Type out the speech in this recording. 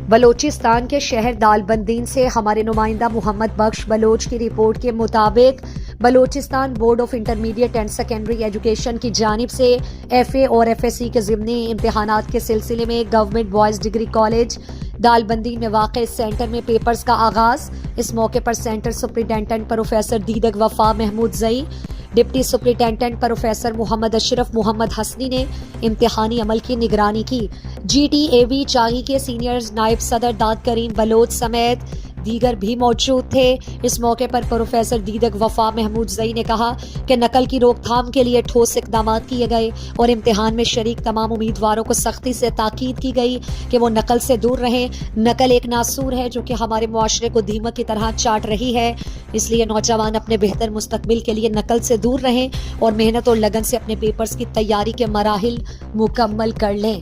بلوچستان کے شہر دالبندین سے ہمارے نمائندہ محمد بخش بلوچ کی رپورٹ کے مطابق Balochistan board of intermediate and secondary education کی جانب سے ایف اے اور ایف ایس سی کے ضمنی امتحانات کے سلسلے میں government boys degree college Dalbandin میں واقع اس سینٹر میں پیپرز کا آغاز۔ اس موقع پر centre superintendent professor Didak Wafa Mahmoodzai, deputy superintendent professor Muhammad Ashraf Muhammad Hasni نے امتحانی عمل کی نگرانی کی۔ جی ٹی اے وی چاہی کے سینئرز نائب صدر داد کریم بلوچ سمیت دیگر بھی موجود تھے۔ اس موقع پر پروفیسر دیدک وفا محمود زئی نے کہا کہ نقل کی روک تھام کے لیے ٹھوس اقدامات کیے گئے اور امتحان میں شریک تمام امیدواروں کو سختی سے تاکید کی گئی کہ وہ نقل سے دور رہیں۔ نقل ایک ناسور ہے جو کہ ہمارے معاشرے کو دیمک کی طرح چاٹ رہی ہے، اس لیے نوجوان اپنے بہتر مستقبل کے لیے نقل سے دور رہیں اور محنت اور لگن سے اپنے پیپرز کی تیاری کے مراحل مکمل کر لیں۔